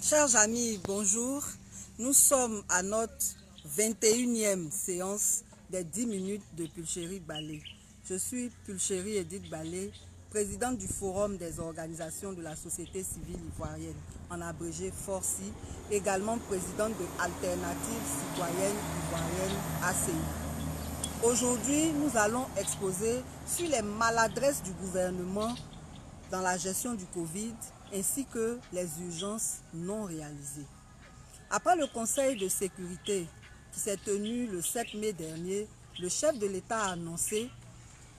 Chers amis, bonjour. Nous sommes à notre 21e séance des 10 minutes de Pulchérie Balé. Je suis Pulchérie Edith Balé, présidente du Forum des organisations de la société civile ivoirienne, en abrégé FORCI, également présidente de Alternative citoyenne ivoirienne ACI. Aujourd'hui, nous allons exposer sur les maladresses du gouvernement dans la gestion du Covid ainsi que les urgences non réalisées. Après le Conseil de sécurité qui s'est tenu le 7 mai dernier, le chef de l'État a annoncé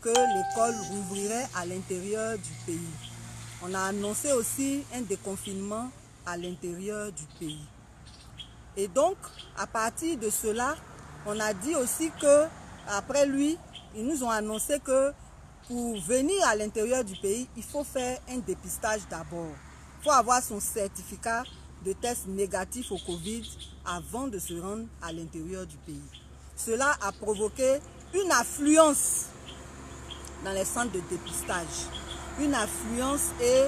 que l'école rouvrirait à l'intérieur du pays. On a annoncé aussi un déconfinement à l'intérieur du pays. Et donc, à partir de cela, on a dit aussi que, après lui, ils nous ont annoncé que pour venir à l'intérieur du pays, il faut faire un dépistage d'abord. Il faut avoir son certificat de test négatif au Covid avant de se rendre à l'intérieur du pays. Cela a provoqué une affluence dans les centres de dépistage. Une affluence, et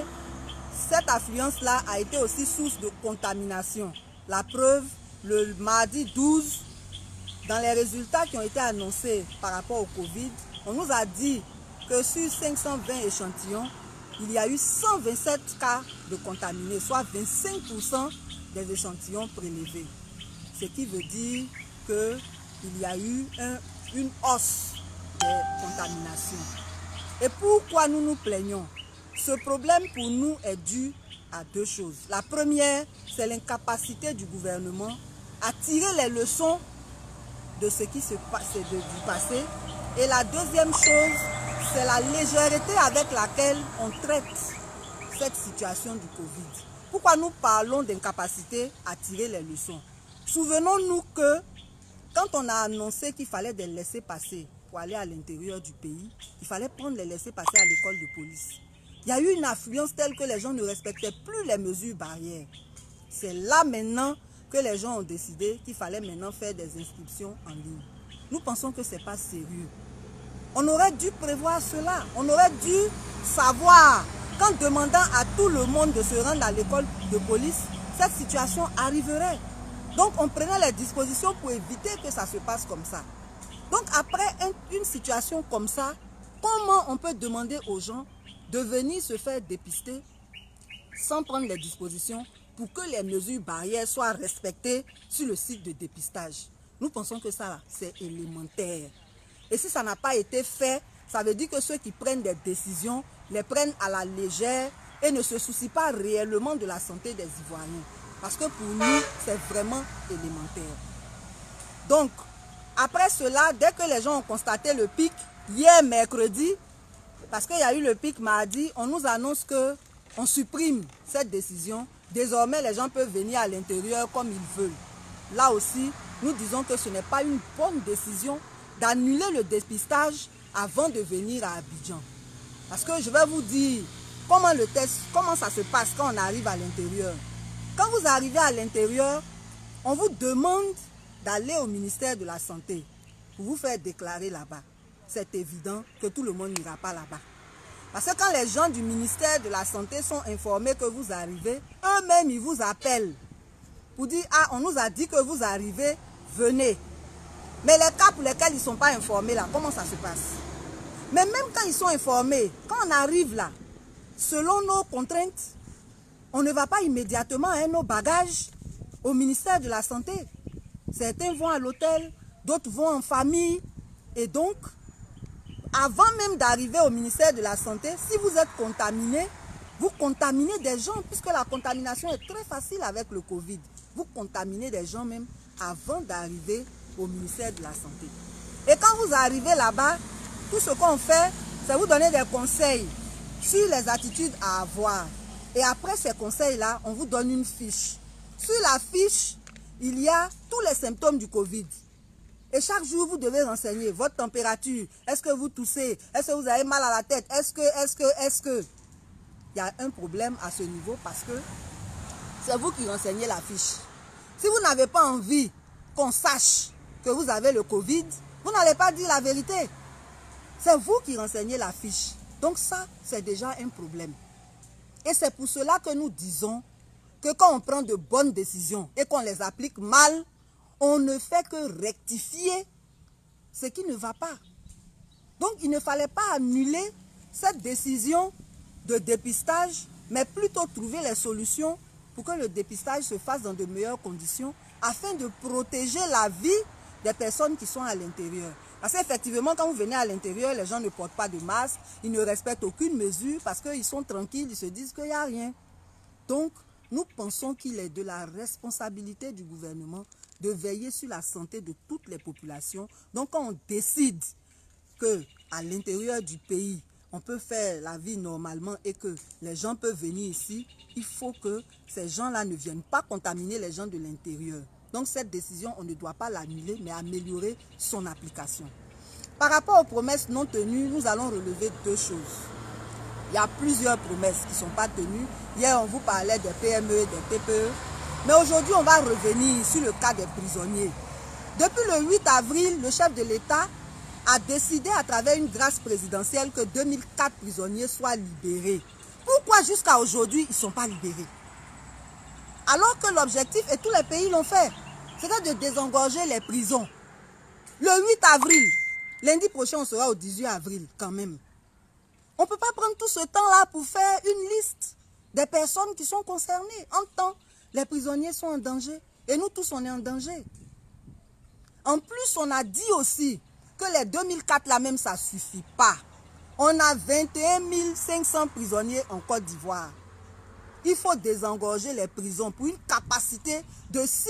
cette affluence-là a été aussi source de contamination. La preuve, le mardi 12, dans les résultats qui ont été annoncés par rapport au Covid, on nous a dit que sur 520 échantillons, il y a eu 127 cas de contaminés, soit 25% des échantillons prélevés. Ce qui veut dire qu'il y a eu une hausse des contaminations. Et pourquoi nous nous plaignons? Ce problème pour nous est dû à deux choses. La première, c'est l'incapacité du gouvernement à tirer les leçons de ce qui se passe du passé. Et la deuxième chose, c'est la légèreté avec laquelle on traite cette situation du Covid. Pourquoi nous parlons d'incapacité à tirer les leçons? Souvenons-nous que quand on a annoncé qu'il fallait des laissez-passer pour aller à l'intérieur du pays, il fallait prendre les laissez-passer à l'école de police. Il y a eu une affluence telle que les gens ne respectaient plus les mesures barrières. C'est là maintenant que les gens ont décidé qu'il fallait maintenant faire des inscriptions en ligne. Nous pensons que ce n'est pas sérieux. On aurait dû prévoir cela. On aurait dû savoir qu'en demandant à tout le monde de se rendre à l'école de police, cette situation arriverait. Donc on prenait les dispositions pour éviter que ça se passe comme ça. Donc après une situation comme ça, comment on peut demander aux gens de venir se faire dépister sans prendre les dispositions pour que les mesures barrières soient respectées sur le site de dépistage? Nous pensons que ça, c'est élémentaire. Et si ça n'a pas été fait, ça veut dire que ceux qui prennent des décisions les prennent à la légère et ne se soucient pas réellement de la santé des Ivoiriens. Parce que pour nous, c'est vraiment élémentaire. Donc, après cela, dès que les gens ont constaté le pic, hier mercredi, parce qu'il y a eu le pic mardi, on nous annonce qu'on supprime cette décision. Désormais, les gens peuvent venir à l'intérieur comme ils veulent. Là aussi, nous disons que ce n'est pas une bonne décision d'annuler le dépistage avant de venir à Abidjan. Parce que je vais vous dire comment ça se passe quand on arrive à l'intérieur. Quand vous arrivez à l'intérieur, on vous demande d'aller au ministère de la Santé pour vous faire déclarer là-bas. C'est évident que tout le monde n'ira pas là-bas. Parce que quand les gens du ministère de la Santé sont informés que vous arrivez, eux-mêmes ils vous appellent pour dire « Ah, on nous a dit que vous arrivez, venez ». Mais les cas pour lesquels ils ne sont pas informés là, comment ça se passe? Mais même quand ils sont informés, quand on arrive là, selon nos contraintes, on ne va pas immédiatement avec nos bagages au ministère de la Santé. Certains vont à l'hôtel, d'autres vont en famille. Et donc, avant même d'arriver au ministère de la Santé, si vous êtes contaminé, vous contaminez des gens, puisque la contamination est très facile avec le Covid. Vous contaminez des gens même avant d'arriver au ministère de la Santé. Et quand vous arrivez là-bas, tout ce qu'on fait, c'est vous donner des conseils sur les attitudes à avoir. Et après ces conseils-là, on vous donne une fiche. Sur la fiche, il y a tous les symptômes du Covid. Et chaque jour, vous devez renseigner votre température. Est-ce que vous toussez? Est-ce que vous avez mal à la tête? Est-ce que... Il y a un problème à ce niveau parce que c'est vous qui renseignez la fiche. Si vous n'avez pas envie qu'on sache que vous avez le Covid, vous n'allez pas dire la vérité. C'est vous qui renseignez la fiche. Donc ça, c'est déjà un problème. Et c'est pour cela que nous disons que quand on prend de bonnes décisions et qu'on les applique mal, on ne fait que rectifier ce qui ne va pas. Donc, il ne fallait pas annuler cette décision de dépistage, mais plutôt trouver les solutions pour que le dépistage se fasse dans de meilleures conditions afin de protéger la vie des personnes qui sont à l'intérieur. Parce qu'effectivement, quand vous venez à l'intérieur, les gens ne portent pas de masque, ils ne respectent aucune mesure parce qu'ils sont tranquilles, ils se disent qu'il n'y a rien. Donc, nous pensons qu'il est de la responsabilité du gouvernement de veiller sur la santé de toutes les populations. Donc, quand on décide qu'à l'intérieur du pays, on peut faire la vie normalement et que les gens peuvent venir ici, il faut que ces gens-là ne viennent pas contaminer les gens de l'intérieur. Donc cette décision, on ne doit pas l'annuler, mais améliorer son application. Par rapport aux promesses non tenues, nous allons relever deux choses. Il y a plusieurs promesses qui ne sont pas tenues. Hier, on vous parlait des PME, des TPE. Mais aujourd'hui, on va revenir sur le cas des prisonniers. Depuis le 8 avril, le chef de l'État a décidé à travers une grâce présidentielle que 2004 prisonniers soient libérés. Pourquoi jusqu'à aujourd'hui, ils ne sont pas libérés? Alors que l'objectif, et tous les pays l'ont fait, c'était de désengorger les prisons. Le 8 avril, lundi prochain, on sera au 18 avril quand même. On ne peut pas prendre tout ce temps-là pour faire une liste des personnes qui sont concernées. En temps, les prisonniers sont en danger et nous tous, on est en danger. En plus, on a dit aussi que les 2004 là même, ça ne suffit pas. On a 21 500 prisonniers en Côte d'Ivoire. Il faut désengorger les prisons pour une capacité de 6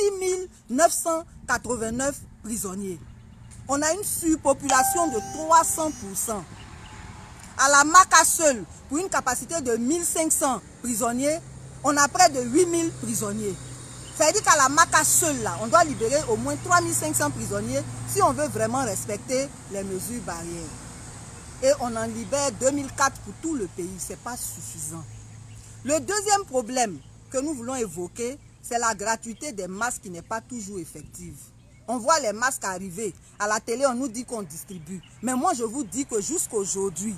989 prisonniers. On a une surpopulation de 300%. À la Maka seule, pour une capacité de 1500 prisonniers, on a près de 8000 prisonniers. Ça veut dire qu'à la Maka seule, là, on doit libérer au moins 3500 prisonniers si on veut vraiment respecter les mesures barrières. Et on en libère 2004 pour tout le pays. Ce n'est pas suffisant. Le deuxième problème que nous voulons évoquer, c'est la gratuité des masques qui n'est pas toujours effective. On voit les masques arriver. À la télé, on nous dit qu'on distribue. Mais moi, je vous dis que jusqu'à aujourd'hui,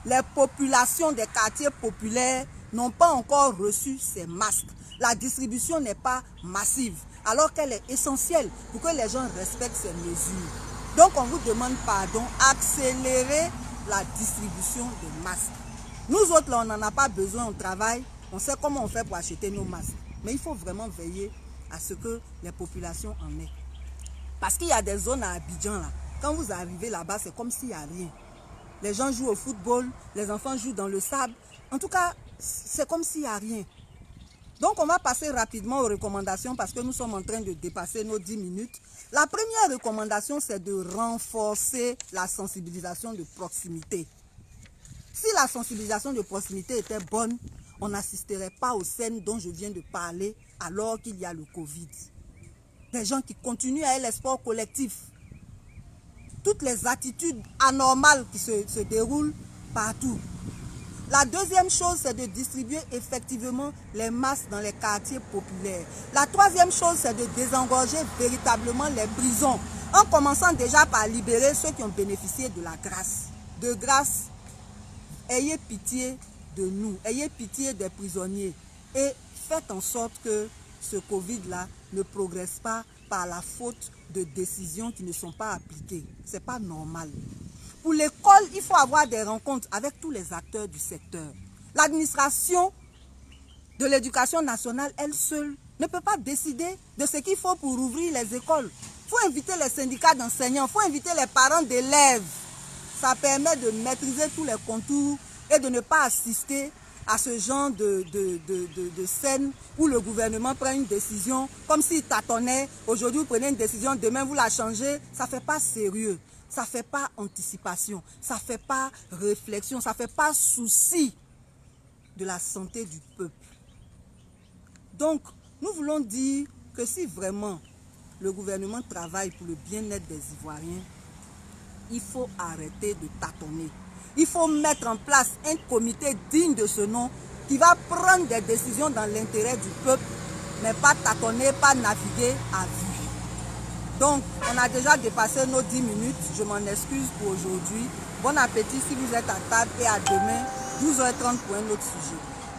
les populations des quartiers populaires n'ont pas encore reçu ces masques. La distribution n'est pas massive, alors qu'elle est essentielle pour que les gens respectent ces mesures. Donc, on vous demande pardon, accélérer la distribution des masques. Nous autres, là, on n'en a pas besoin, on travaille, on sait comment on fait pour acheter nos masques. Mais il faut vraiment veiller à ce que les populations en aient. Parce qu'il y a des zones à Abidjan, là. Quand vous arrivez là-bas, c'est comme s'il n'y a rien. Les gens jouent au football, les enfants jouent dans le sable. En tout cas, c'est comme s'il n'y a rien. Donc, on va passer rapidement aux recommandations parce que nous sommes en train de dépasser nos 10 minutes. La première recommandation, c'est de renforcer la sensibilisation de proximité. Si la sensibilisation de proximité était bonne, on n'assisterait pas aux scènes dont je viens de parler alors qu'il y a le Covid. Des gens qui continuent à aller les sports collectifs. Toutes les attitudes anormales qui se déroulent partout. La deuxième chose, c'est de distribuer effectivement les masques dans les quartiers populaires. La troisième chose, c'est de désengorger véritablement les prisons, en commençant déjà par libérer ceux qui ont bénéficié de la grâce. De grâce, ayez pitié de nous, ayez pitié des prisonniers et faites en sorte que ce Covid-là ne progresse pas par la faute de décisions qui ne sont pas appliquées. Ce n'est pas normal. Pour l'école, il faut avoir des rencontres avec tous les acteurs du secteur. L'administration de l'éducation nationale, elle seule, ne peut pas décider de ce qu'il faut pour ouvrir les écoles. Il faut inviter les syndicats d'enseignants, il faut inviter les parents d'élèves. Ça permet de maîtriser tous les contours et de ne pas assister à ce genre de scène où le gouvernement prend une décision comme s'il tâtonnait. Aujourd'hui, vous prenez une décision, demain, vous la changez. Ça ne fait pas sérieux. Ça ne fait pas anticipation, ça ne fait pas réflexion, ça ne fait pas souci de la santé du peuple. Donc, nous voulons dire que si vraiment le gouvernement travaille pour le bien-être des Ivoiriens, il faut arrêter de tâtonner. Il faut mettre en place un comité digne de ce nom qui va prendre des décisions dans l'intérêt du peuple, mais pas tâtonner, pas naviguer à vue. Donc, on a déjà dépassé nos 10 minutes. Je m'en excuse pour aujourd'hui. Bon appétit si vous êtes à table et à demain, 12h30 pour un autre sujet.